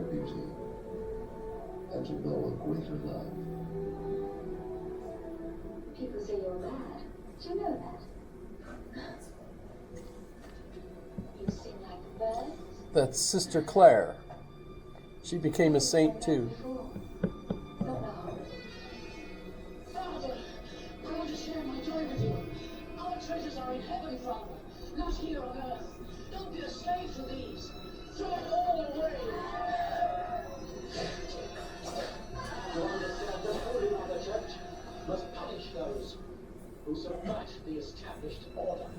beauty and to know a greater love. People say you're mad. Do you know that? You sing like birds? That's Sister Clare. She became a saint too. Father, I want to share my joy with you. Our treasures are in heaven, Father, not here on earth. Don't be a slave to these. Throw it all away. You understand the Holy Mother Church must punish those who subvert the established order.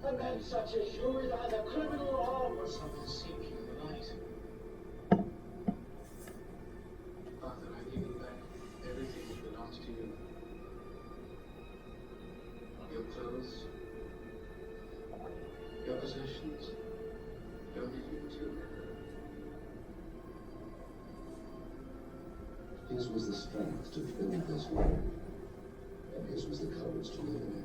A man such as you is either criminal or something seeking the light. Father, I give you back everything that belongs to you. Your clothes, your possessions, your living too. His was the strength to build this world, and his was the courage to live in it.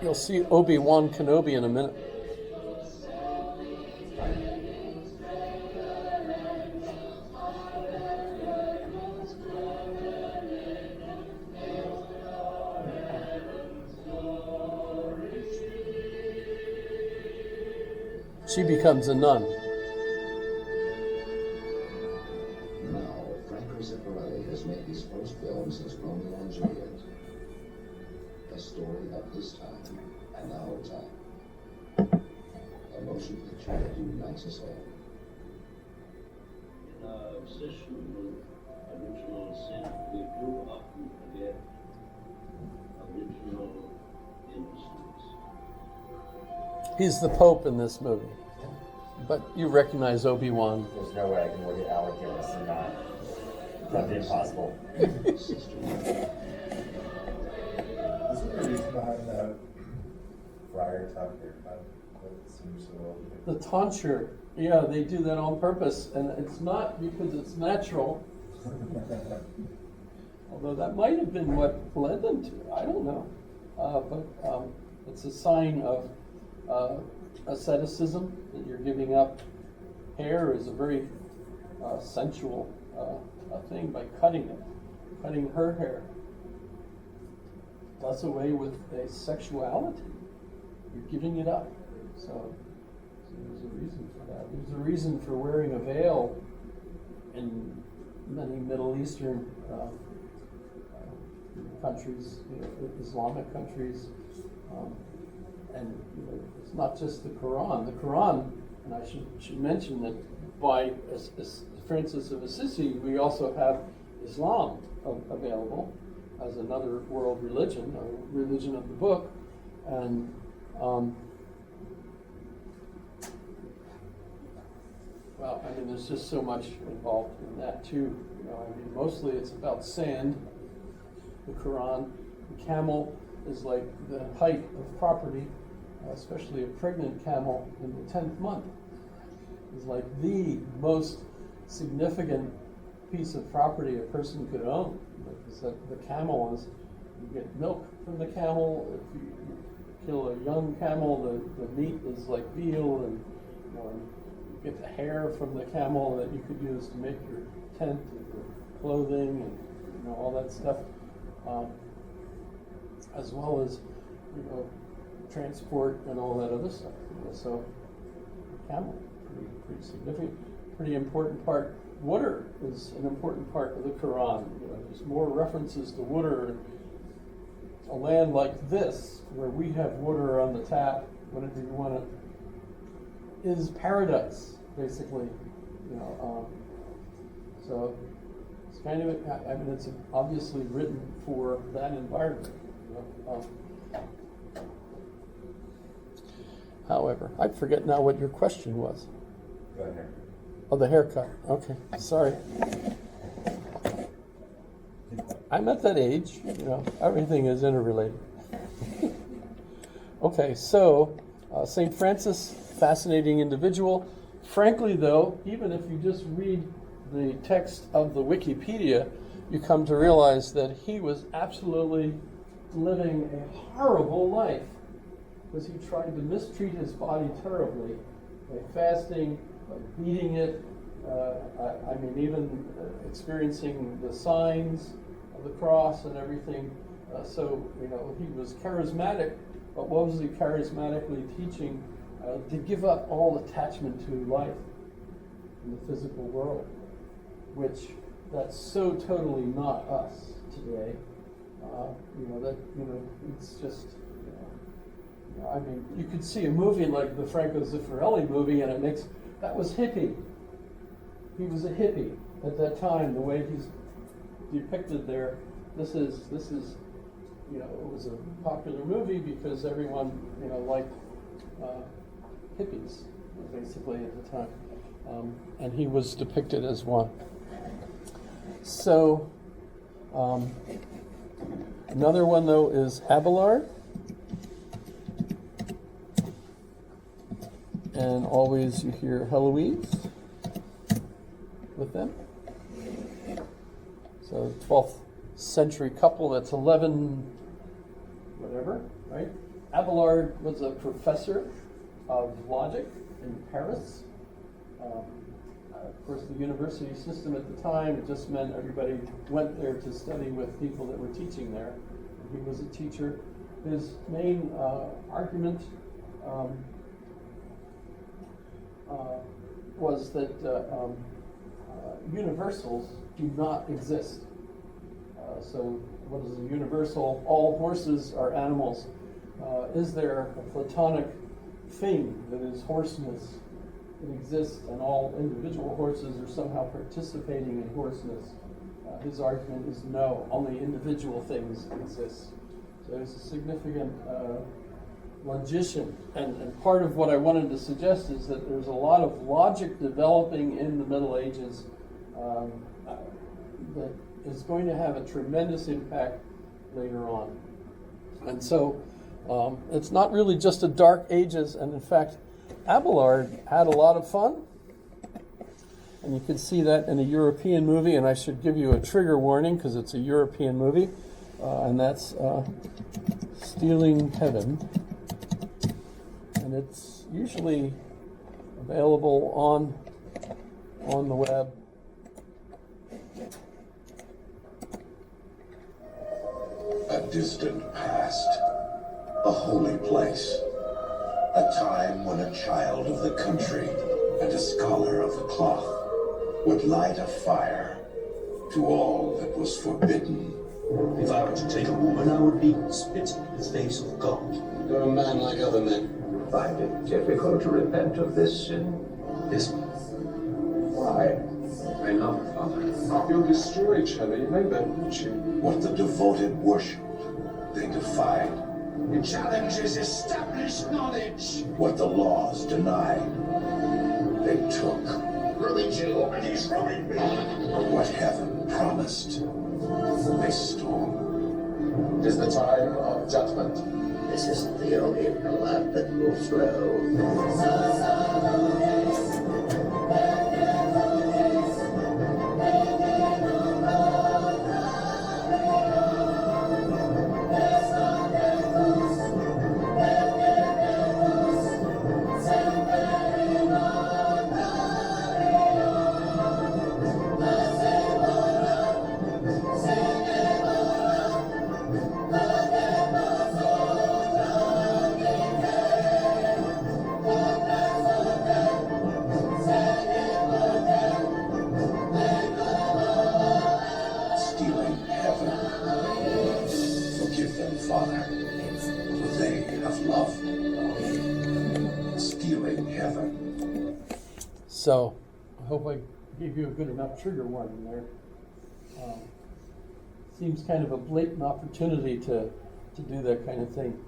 You'll see Obi-Wan Kenobi in a minute. She becomes a nun. Now, Franco Zeffirelli has made his first film since Romeo and Juliet. A story of his time and our time. A motion picture that unites us all. In our obsession with original sin, we do often forget original innocence. He's the Pope in this movie. But you recognize Obi-Wan. There's no way I can look at Alec Guinness and not. That'd be impossible. What's the reason behind that friar top haircut? That seems so old. The tonsure, yeah, they do that on purpose, and it's not because it's natural. Although that might have been what led them to it. I don't know. But it's a sign of asceticism, that you're giving up. Hair is a very sensual thing by cutting it. Cutting her hair does away with a sexuality. You're giving it up. So there's a reason for that. There's a reason for wearing a veil in many Middle Eastern countries, Islamic countries. And it's not just the Quran. The Quran, and I should mention that by Francis of Assisi, we also have Islam available as another world religion, a religion of the book. And well, I mean, there's just so much involved in that too. I mean, mostly it's about sand. The Quran, the camel is like the height of property, especially a pregnant camel in the 10th month, is like the most significant piece of property a person could own. Because the camel is, you get milk from the camel. If you kill a young camel, the meat is like veal, and you get the hair from the camel that you could use to make your tent and your clothing and all that stuff, as well as transport and all that other stuff. So camel, pretty significant, pretty important part. Water is an important part of the Quran. There's more references to water. A land like this, where we have water on the tap, whatever you want to, is paradise, basically. So it's kind of, I mean, it's obviously written for that environment. However, I forget now what your question was. The haircut. Oh, the haircut. Okay, sorry. I'm at that age, everything is interrelated. Okay, so St. Francis, fascinating individual. Frankly, though, even if you just read the text of the Wikipedia, you come to realize that he was absolutely living a horrible life. was he tried to mistreat his body terribly by fasting, by beating it, I mean, even experiencing the signs of the cross and everything. So, you know, he was charismatic, but what was he charismatically teaching? To give up all attachment to life in the physical world, which that's so totally not us today. It's just, I mean, you could see a movie like the Franco Zeffirelli movie, and that was hippie. He was a hippie at that time. The way he's depicted there, this is, it was a popular movie because everyone, liked hippies, basically, at the time. And he was depicted as one. So, another one, though, is Abelard. And always you hear Heloise with them. So, 12th century couple, that's 11, whatever, right? Abelard was a professor of logic in Paris. Of course, the university system at the time, it just meant everybody went there to study with people that were teaching there. He was a teacher. His main argument was that universals do not exist. So what is a universal? All horses are animals. Is there a Platonic thing that is horseness that exists, and all individual horses are somehow participating in horseness? His argument is no, only individual things exist. So there's a significant logician, and part of what I wanted to suggest is that there's a lot of logic developing in the Middle Ages that is going to have a tremendous impact later on. And so it's not really just a dark ages, and in fact, Abelard had a lot of fun. And you can see that in a European movie, and I should give you a trigger warning because it's a European movie, and that's Stealing Heaven. And it's usually available on the web. A distant past, a holy place, a time when a child of the country and a scholar of the cloth would light a fire to all that was forbidden. If I were to take a woman, I would be spitting in the face of God. You're a man like other men. Find it difficult to repent of this sin? Yes, Why? I love her, Father. You'll destroy each other, you know that, won't you? What the devoted worshipped, they defied. It challenges established knowledge. What the laws denied, they took. Ruin you, and he's ruined me. What heaven promised, they stole. Is the time of judgment. This isn't the only blood that will flow. Stealing heaven. Forgive them, Father, for they have loved. Stealing heaven. So, I hope I gave you a good enough trigger warning there. Seems kind of a blatant opportunity to do that kind of thing,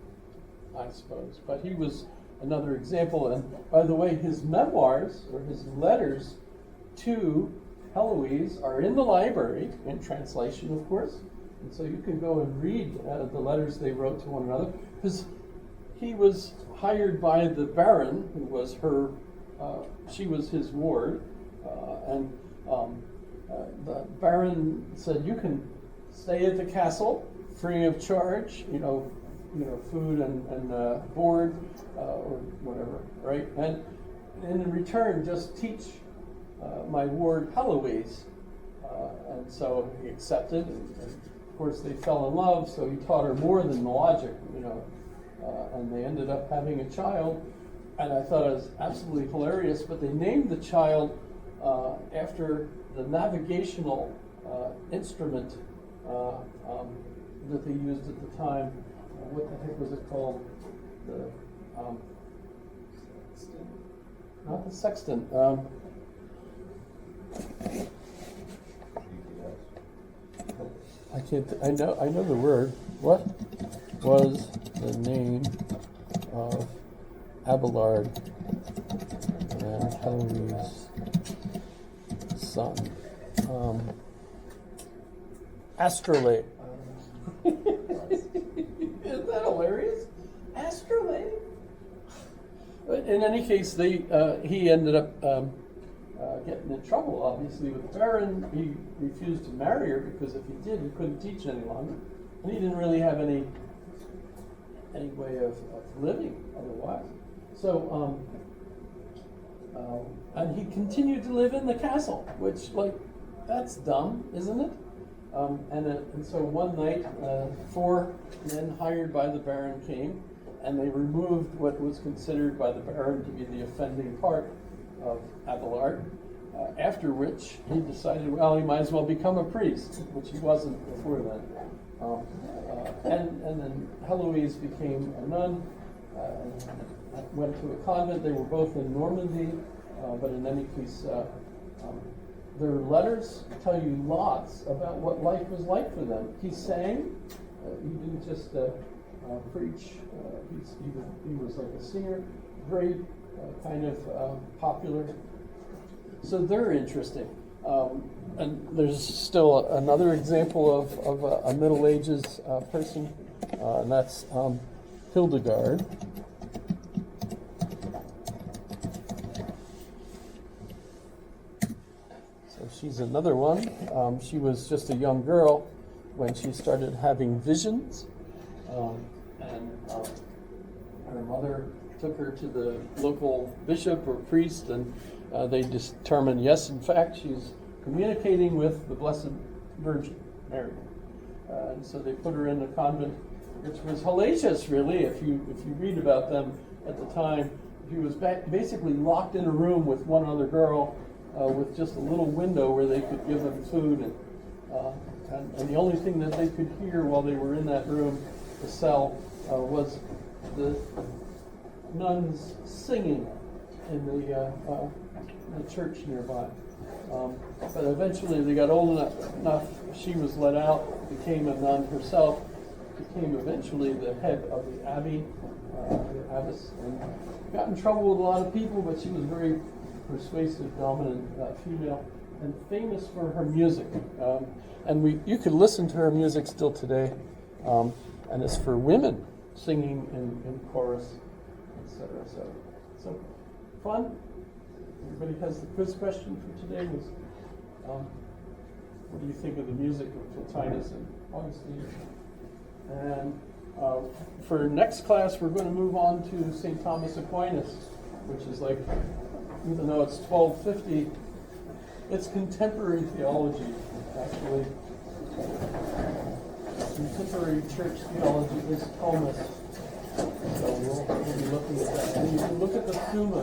I suppose. But he was another example. And by the way, his memoirs, or his letters to Heloise, are in the library, in translation, of course. And so you can go and read the letters they wrote to one another. Because he was hired by the Baron, who was her, she was his ward. The Baron said, you can stay at the castle free of charge. You food and board or whatever, right? And in return, just teach my ward Heloise. And so he accepted, and of course they fell in love, so he taught her more than logic, and they ended up having a child, and I thought it was absolutely hilarious, but they named the child after the navigational instrument that they used at the time. What the heck was it called? Not the sextant. I can't. I know the word. What was the name of Abelard and Heloise's son? Astrolabe. Isn't that hilarious? Astrolabe. In any case, he ended up getting in trouble, obviously, with Baron. He refused to marry her because if he did, he couldn't teach any longer, and he didn't really have any way of living otherwise. So, and he continued to live in the castle, which, that's dumb, isn't it? And so one night, 4 men hired by the Baron came, and they removed what was considered by the Baron to be the offending part of Abelard, after which he decided, well, he might as well become a priest, which he wasn't before then. And then Heloise became a nun, and went to a convent. They were both in Normandy, but in any case, their letters tell you lots about what life was like for them. He sang. He didn't just preach. He was like a singer, very kind of popular. So they're interesting. And there's still another example of a Middle Ages person, and that's Hildegard. So she's another one. She was just a young girl when she started having visions, and her mother took her to the local bishop or priest, and they determined, yes, in fact, she's communicating with the Blessed Virgin Mary. And so they put her in the convent, which was hellacious, really. If you read about them at the time, she was basically locked in a room with one other girl, with just a little window where they could give them food, and the only thing that they could hear while they were in that room, the cell, was the nuns singing in the church nearby. But eventually they got old enough, she was let out, became a nun herself, became eventually the head of the abbey, the abbess, and got in trouble with a lot of people, but she was very persuasive, dominant female, and famous for her music. And you could listen to her music still today, and it's for women singing in chorus, etc. So fun. Everybody has the quiz question for today. Was what do you think of the music of Plotinus and Augustine? And for next class, we're going to move on to St. Thomas Aquinas, which is like, even though it's 1250, it's contemporary theology, actually. Contemporary church theology is Thomist. So we'll be looking at that. And you can look at the Summa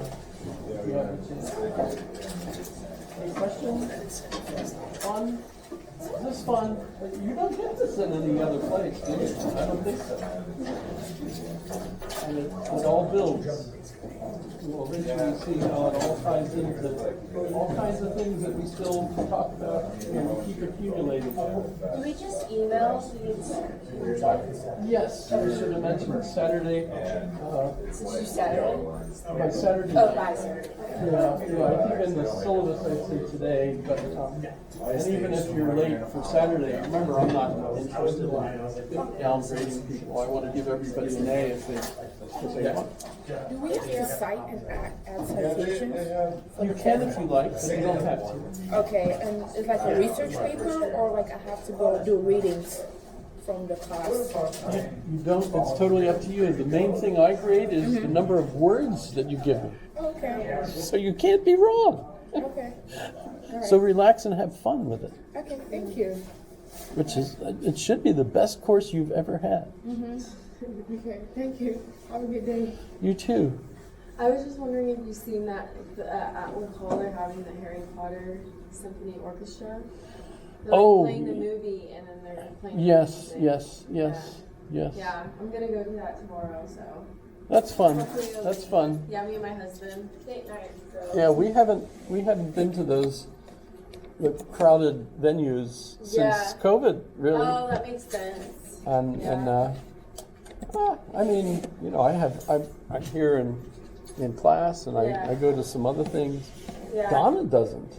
if you have a chance. Any questions? Fun? Is this fun? You don't get this in any other place, do you? I don't think so. And it all builds. We'll eventually see how it all ties into all kinds of things that we still talk about and keep accumulating. Do we just email these? Yes, I should have mentioned Saturday. Did you Saturday? By Saturday. Oh, by Saturday. Yeah, I think in the syllabus I say today, but and even if you're late for Saturday, remember I'm not interested in downgrading people. I want to give everybody an A if they want. Do we have to cite and add citations? You can if you like, but you don't have to. Okay, and it's like a research paper, or like I have to go do readings from the class. You don't, it's totally up to you. The main thing I grade is the number of words that you give me. Okay, So you can't be wrong. okay. All right. So relax and have fun with it, Okay, thank you. which is, it should be the best course you've ever had. Okay, thank you. Have a good day. You too. I was just wondering if you've seen that at Old Hall they're having the Harry Potter Symphony Orchestra. They're like Oh. playing the movie and then they're playing the Yes, music. yes, yes, yes. Yeah, I'm gonna go to that tomorrow, so. That's fun. Hopefully it'll That's be- fun. Yeah, me and my husband. Date night, so. Yeah, we haven't been to those the crowded venues since Yeah. COVID, really. Oh, that makes sense. And Yeah. I mean, you know, I'm here in class, and Yeah. I go to some other things. Yeah. Donna doesn't.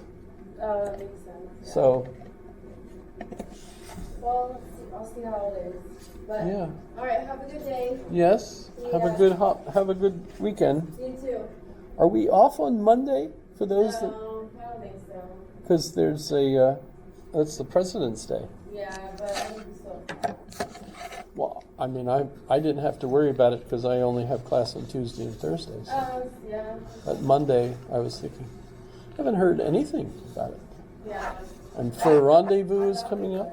Oh, that makes sense. Yeah. So Well, I'll see how it is. But, yeah. all right, have a good day. Yes. Have a Yeah. good have a good weekend. You too. Are we off on Monday for those that? No, I don't think so. Because there's a it's the President's Day. Yeah, but I think so. Well, I mean, I didn't have to worry about it because I only have class on Tuesday and Thursdays. Yeah. But Monday, I was thinking, I haven't heard anything about it. Yeah. And for rendezvous is coming up.